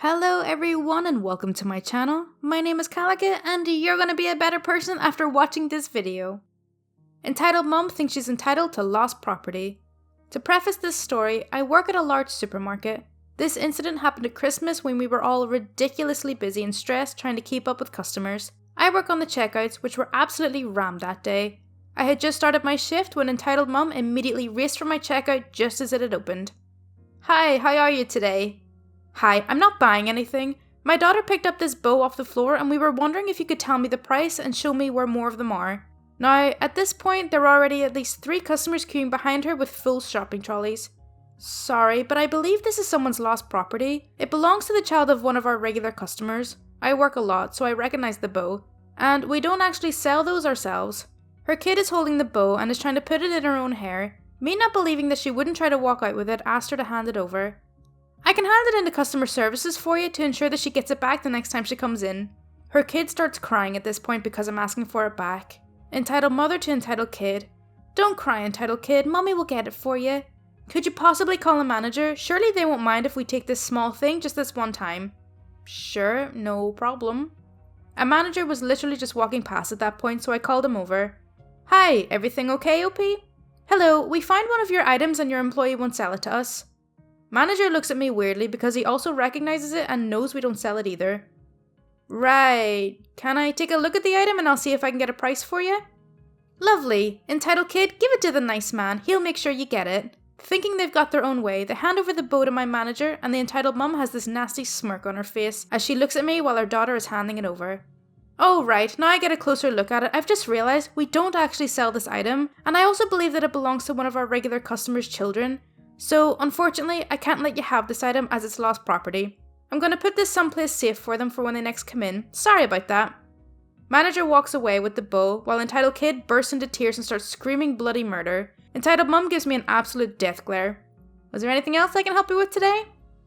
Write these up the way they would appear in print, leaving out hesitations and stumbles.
Hello everyone and welcome to my channel. My name is Kalika and you're gonna be a better person after watching this video. Entitled Mom thinks she's entitled to lost property. To preface this story, I work at a large supermarket. This incident happened at Christmas when we were all ridiculously busy and stressed trying to keep up with customers. I work on the checkouts, which were absolutely rammed that day. I had just started my shift when Entitled Mom immediately raced for my checkout just as it had opened. Hi, how are you today? Hi, I'm not buying anything. My daughter picked up this bow off the floor and we were wondering if you could tell me the price and show me where more of them are. Now, at this point, there were already at least 3 customers queuing behind her with full shopping trolleys. Sorry, but I believe this is someone's lost property. It belongs to the child of one of our regular customers. I work a lot, so I recognize the bow. And we don't actually sell those ourselves. Her kid is holding the bow and is trying to put it in her own hair. Me not believing that she wouldn't try to walk out with it, asked her to hand it over. I can hand it into customer services for you to ensure that she gets it back the next time she comes in. Her kid starts crying at this point because I'm asking for it back. Entitled mother to entitled kid. Don't cry, entitled kid, mommy will get it for you. Could you possibly call a manager? Surely they won't mind if we take this small thing just this one time. Sure, no problem. A manager was literally just walking past at that point, so I called him over. Hi, everything okay, OP? Hello, we find one of your items and your employee won't sell it to us. Manager looks at me weirdly because he also recognizes it and knows we don't sell it either. Right, can I take a look at the item and I'll see if I can get a price for you? Lovely, entitled kid, give it to the nice man, he'll make sure you get it. Thinking they've got their own way, they hand over the bow to my manager and the entitled mum has this nasty smirk on her face as she looks at me while her daughter is handing it over. Oh right, now I get a closer look at it, I've just realised we don't actually sell this item and I also believe that it belongs to one of our regular customers' children. So, unfortunately, I can't let you have this item as it's lost property. I'm going to put this someplace safe for them for when they next come in. Sorry about that. Manager walks away with the bow while entitled kid bursts into tears and starts screaming bloody murder. Entitled mum gives me an absolute death glare. Was there anything else I can help you with today?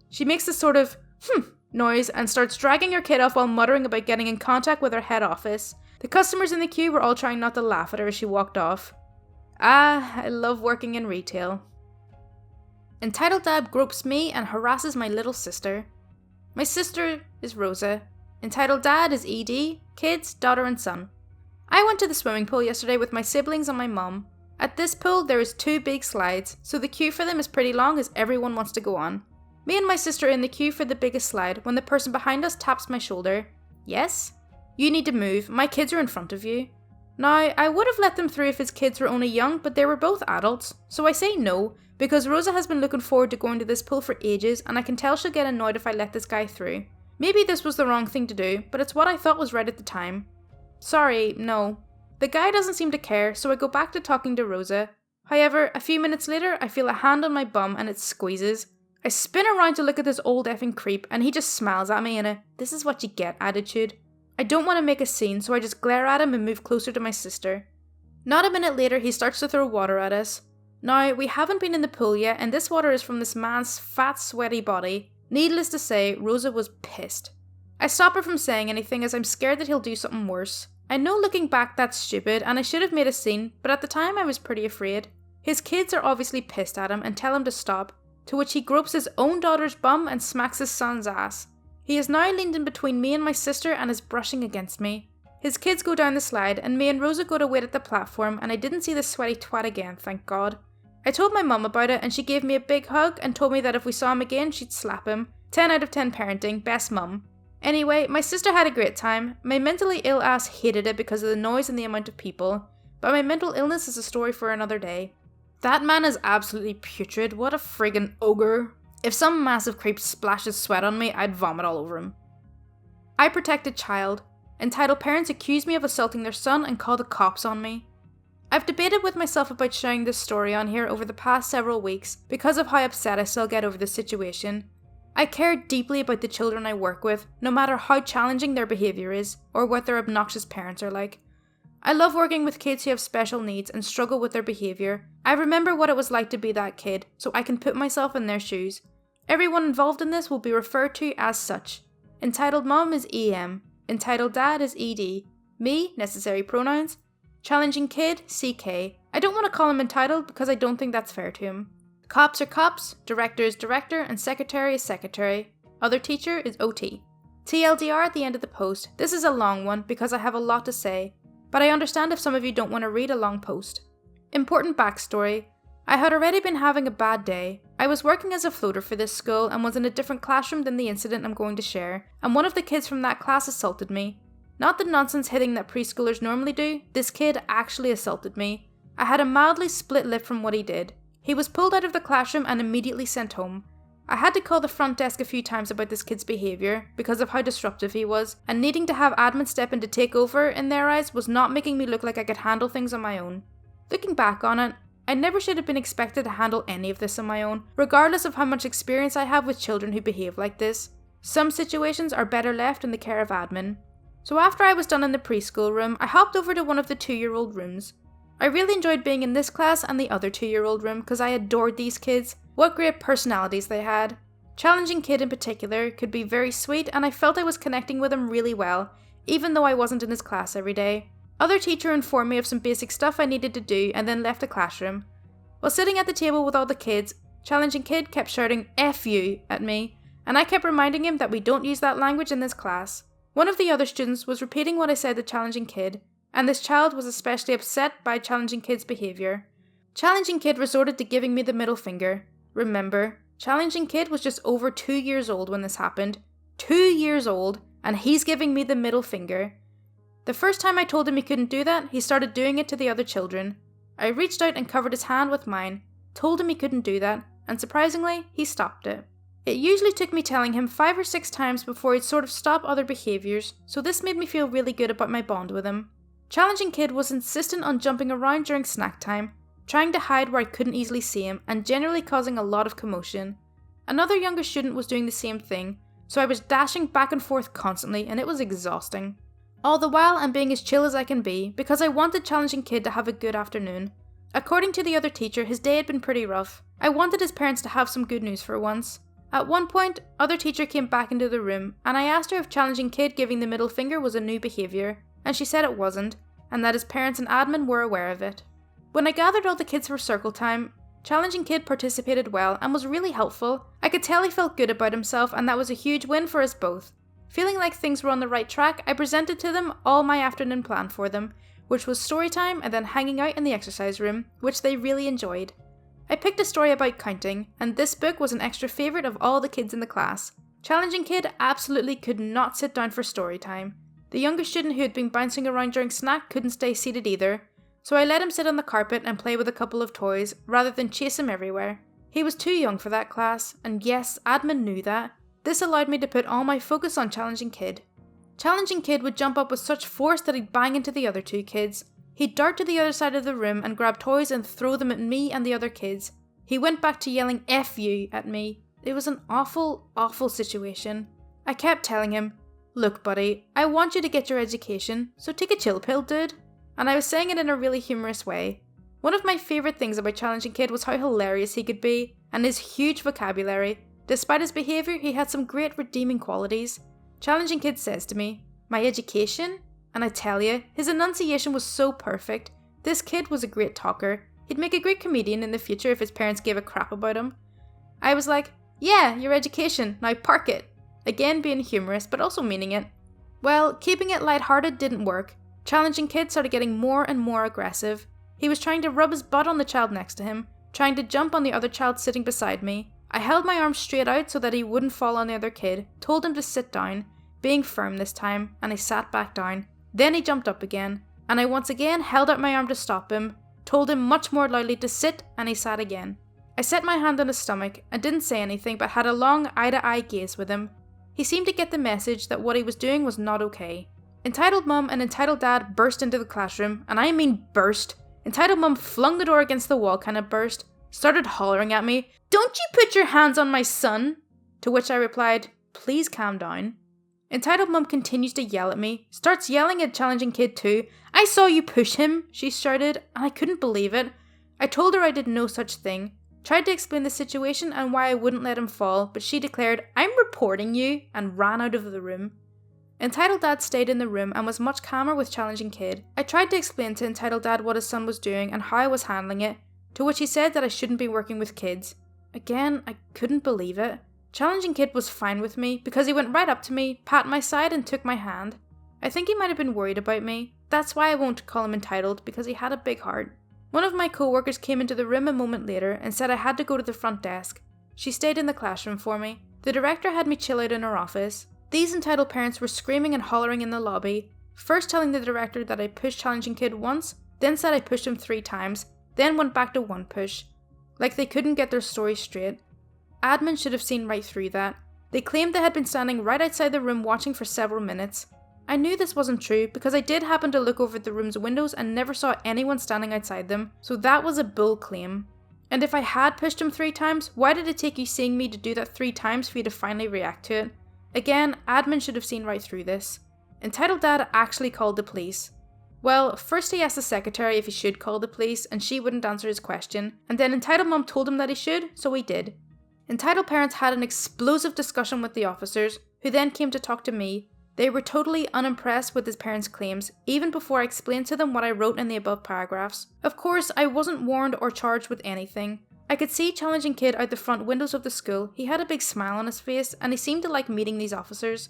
She makes this sort of noise and starts dragging her kid off while muttering about getting in contact with her head office. The customers in the queue were all trying not to laugh at her as she walked off. Ah, I love working in retail. Entitled Dad gropes me and harasses my little sister. My sister is Rosa. Entitled Dad is ED, kids, daughter and son. I went to the swimming pool yesterday with my siblings and my mum. At this pool there is 2 big slides, so the queue for them is pretty long as everyone wants to go on. Me and my sister are in the queue for the biggest slide when the person behind us taps my shoulder. Yes? You need to move, my kids are in front of you. Now, I would have let them through if his kids were only young, but they were both adults, so I say no, because Rosa has been looking forward to going to this pool for ages and I can tell she'll get annoyed if I let this guy through. Maybe this was the wrong thing to do, but it's what I thought was right at the time. Sorry, no. The guy doesn't seem to care, so I go back to talking to Rosa. However, a few minutes later, I feel a hand on my bum and it squeezes. I spin around to look at this old effing creep and he just smiles at me in a "this is what you get" attitude. I don't want to make a scene, so I just glare at him and move closer to my sister. Not a minute later, he starts to throw water at us. Now, we haven't been in the pool yet, and this water is from this man's fat, sweaty body. Needless to say, Rosa was pissed. I stop her from saying anything as I'm scared that he'll do something worse. I know looking back that's stupid, and I should have made a scene, but at the time I was pretty afraid. His kids are obviously pissed at him and tell him to stop, to which he gropes his own daughter's bum and smacks his son's ass. He is now leaned in between me and my sister and is brushing against me. His kids go down the slide and me and Rosa go to wait at the platform and I didn't see the sweaty twat again, thank God. I told my mum about it and she gave me a big hug and told me that if we saw him again she'd slap him. 10 out of 10 parenting, best mum. Anyway, my sister had a great time. My mentally ill ass hated it because of the noise and the amount of people, but my mental illness is a story for another day. That man is absolutely putrid, what a friggin' ogre. If some massive creep splashes sweat on me, I'd vomit all over him. I protect a child. Entitled parents accuse me of assaulting their son and call the cops on me. I've debated with myself about sharing this story on here over the past several weeks because of how upset I still get over the situation. I care deeply about the children I work with, no matter how challenging their behaviour is or what their obnoxious parents are like. I love working with kids who have special needs and struggle with their behaviour. I remember what it was like to be that kid, so I can put myself in their shoes. Everyone involved in this will be referred to as such. Entitled Mom is EM. Entitled Dad is ED. Me, necessary pronouns. Challenging Kid, CK. I don't want to call him entitled because I don't think that's fair to him. Cops are cops, director is director, and secretary is secretary. Other teacher is OT. TLDR at the end of the post. This is a long one because I have a lot to say, but I understand if some of you don't want to read a long post. Important backstory. I had already been having a bad day. I was working as a floater for this school and was in a different classroom than the incident I'm going to share, and one of the kids from that class assaulted me. Not the nonsense hitting that preschoolers normally do, this kid actually assaulted me. I had a mildly split lip from what he did. He was pulled out of the classroom and immediately sent home. I had to call the front desk a few times about this kid's behaviour because of how disruptive he was, and needing to have admin step in to take over, in their eyes, was not making me look like I could handle things on my own. Looking back on it, I never should have been expected to handle any of this on my own, regardless of how much experience I have with children who behave like this. Some situations are better left in the care of admin. So after I was done in the preschool room, I hopped over to one of the 2-year-old rooms. I really enjoyed being in this class and the other 2-year-old room because I adored these kids. What great personalities they had. Challenging Kid in particular could be very sweet, and I felt I was connecting with him really well, even though I wasn't in his class every day. Other teacher informed me of some basic stuff I needed to do and then left the classroom. While sitting at the table with all the kids, Challenging Kid kept shouting "F you" at me, and I kept reminding him that we don't use that language in this class. One of the other students was repeating what I said to Challenging Kid, and this child was especially upset by Challenging Kid's behaviour. Challenging Kid resorted to giving me the middle finger. Remember, Challenging Kid was just over 2 years old when this happened. 2 years old, and he's giving me the middle finger. The first time I told him he couldn't do that, he started doing it to the other children. I reached out and covered his hand with mine, told him he couldn't do that, and surprisingly, he stopped it. It usually took me telling him 5 or 6 times before he'd sort of stop other behaviours, so this made me feel really good about my bond with him. Challenging Kid was insistent on jumping around during snack time, trying to hide where I couldn't easily see him, and generally causing a lot of commotion. Another younger student was doing the same thing, so I was dashing back and forth constantly, and it was exhausting. All the while, I'm being as chill as I can be, because I wanted Challenging Kid to have a good afternoon. According to the other teacher, his day had been pretty rough. I wanted his parents to have some good news for once. At one point, other teacher came back into the room, and I asked her if Challenging Kid giving the middle finger was a new behaviour, and she said it wasn't, and that his parents and admin were aware of it. When I gathered all the kids for circle time, Challenging Kid participated well and was really helpful. I could tell he felt good about himself, and that was a huge win for us both. Feeling like things were on the right track, I presented to them all my afternoon plan for them, which was story time and then hanging out in the exercise room, which they really enjoyed. I picked a story about counting, and this book was an extra favourite of all the kids in the class. Challenging Kid absolutely could not sit down for story time. The younger student who had been bouncing around during snack couldn't stay seated either, so I let him sit on the carpet and play with a couple of toys rather than chase him everywhere. He was too young for that class, and yes, admin knew that. This allowed me to put all my focus on Challenging Kid. Challenging Kid would jump up with such force that he'd bang into the other 2 kids. He'd dart to the other side of the room and grab toys and throw them at me and the other kids. He went back to yelling "F you" at me. It was an awful, awful situation. I kept telling him, "Look buddy, I want you to get your education, so take a chill pill, dude." And I was saying it in a really humorous way. One of my favourite things about Challenging Kid was how hilarious he could be, and his huge vocabulary. Despite his behaviour, he had some great redeeming qualities. Challenging Kid says to me, "My education?" And I tell you, his enunciation was so perfect. This kid was a great talker. He'd make a great comedian in the future if his parents gave a crap about him. I was like, "Yeah, your education, now park it." Again being humorous, but also meaning it. Well, keeping it lighthearted didn't work. Challenging Kid started getting more and more aggressive. He was trying to rub his butt on the child next to him, trying to jump on the other child sitting beside me. I held my arm straight out so that he wouldn't fall on the other kid, told him to sit down, being firm this time, and he sat back down. Then he jumped up again, and I once again held out my arm to stop him, told him much more loudly to sit, and he sat again. I set my hand on his stomach and didn't say anything but had a long eye-to-eye gaze with him. He seemed to get the message that what he was doing was not okay. Entitled Mum and Entitled Dad burst into the classroom, and I mean burst. Entitled Mum flung the door against the wall, kind of burst, started hollering at me, "Don't you put your hands on my son!" To which I replied, "Please calm down." Entitled Mum continues to yell at me, starts yelling at Challenging Kid too. "I saw you push him," she shouted, and I couldn't believe it. I told her I did no such thing, tried to explain the situation and why I wouldn't let him fall, but she declared, "I'm reporting you," and ran out of the room. Entitled Dad stayed in the room and was much calmer with Challenging Kid. I tried to explain to Entitled Dad what his son was doing and how I was handling it, to which he said that I shouldn't be working with kids. Again, I couldn't believe it. Challenging Kid was fine with me because he went right up to me, pat my side and took my hand. I think he might have been worried about me. That's why I won't call him entitled, because he had a big heart. One of my co-workers came into the room a moment later and said I had to go to the front desk. She stayed in the classroom for me. The director had me chill out in her office. These entitled parents were screaming and hollering in the lobby, first telling the director that I pushed Challenging Kid once, then said I pushed him 3 times, then went back to 1 push. Like they couldn't get their story straight. Admin should have seen right through that. They claimed they had been standing right outside the room watching for several minutes. I knew this wasn't true because I did happen to look over the room's windows and never saw anyone standing outside them, so that was a bull claim. And if I had pushed him 3 times, why did it take you seeing me to do that 3 times for you to finally react to it? Again, admin should have seen right through this. Entitled Dad actually called the police. Well, first he asked the secretary if he should call the police and she wouldn't answer his question, and then Entitled Mom told him that he should, so he did. Entitled Parents had an explosive discussion with the officers, who then came to talk to me. They were totally unimpressed with his parents' claims, even before I explained to them what I wrote in the above paragraphs. Of course, I wasn't warned or charged with anything. I could see Challenging Kid out the front windows of the school. He had a big smile on his face, and he seemed to like meeting these officers.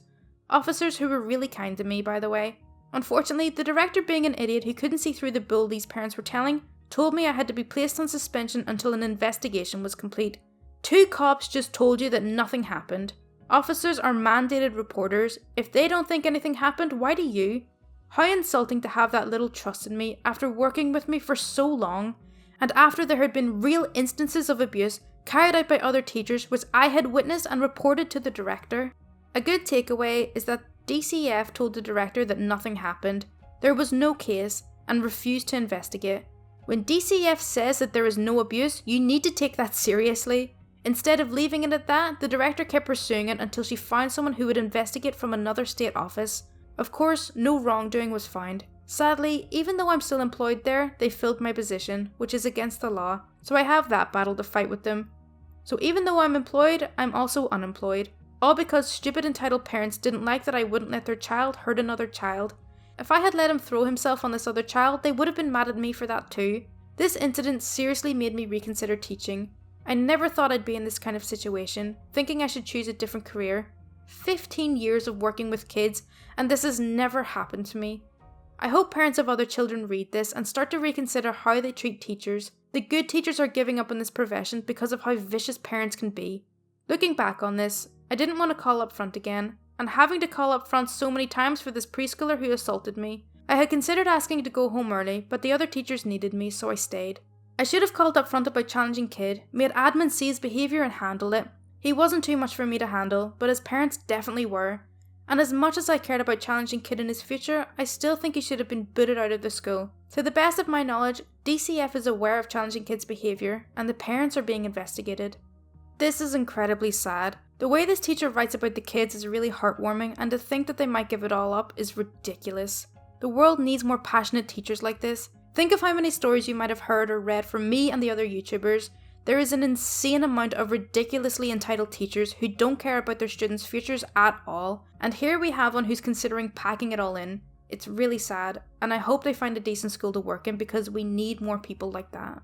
Officers who were really kind to me, by the way. Unfortunately, the director, being an idiot who couldn't see through the bull these parents were telling, told me I had to be placed on suspension until an investigation was complete. 2 cops just told you that nothing happened. Officers are mandated reporters. If they don't think anything happened, why do you? How insulting to have that little trust in me after working with me for so long, and after there had been real instances of abuse carried out by other teachers which I had witnessed and reported to the director. A good takeaway is that DCF told the director that nothing happened, there was no case, and refused to investigate. When DCF says that there is no abuse, you need to take that seriously. Instead of leaving it at that, the director kept pursuing it until she found someone who would investigate from another state office. Of course, no wrongdoing was found. Sadly, even though I'm still employed there, they filled my position, which is against the law, so I have that battle to fight with them. So even though I'm employed, I'm also unemployed. All because stupid entitled parents didn't like that I wouldn't let their child hurt another child. If I had let him throw himself on this other child, they would have been mad at me for that too. This incident seriously made me reconsider teaching. I never thought I'd be in this kind of situation, thinking I should choose a different career. 15 years of working with kids, and this has never happened to me. I hope parents of other children read this and start to reconsider how they treat teachers. The good teachers are giving up on this profession because of how vicious parents can be. Looking back on this, I didn't want to call up front again, and having to call up front so many times for this preschooler who assaulted me. I had considered asking to go home early, but the other teachers needed me, so I stayed. I should have called up front about Challenging Kid, made admin see his behaviour and handle it. He wasn't too much for me to handle, but his parents definitely were. And as much as I cared about Challenging Kid in his future, I still think he should have been booted out of the school. To the best of my knowledge, DCF is aware of Challenging Kid's behaviour, and the parents are being investigated. This is incredibly sad. The way this teacher writes about the kids is really heartwarming, and to think that they might give it all up is ridiculous. The world needs more passionate teachers like this. Think of how many stories you might have heard or read from me and the other YouTubers. There is an insane amount of ridiculously entitled teachers who don't care about their students' futures at all, and here we have one who's considering packing it all in. It's really sad, and I hope they find a decent school to work in because we need more people like that.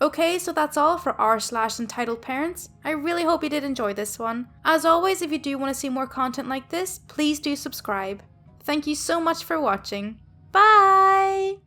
Okay, so that's all for r/entitled parents. I really hope you did enjoy this one. As always, if you do want to see more content like this, please do subscribe. Thank you so much for watching. Bye!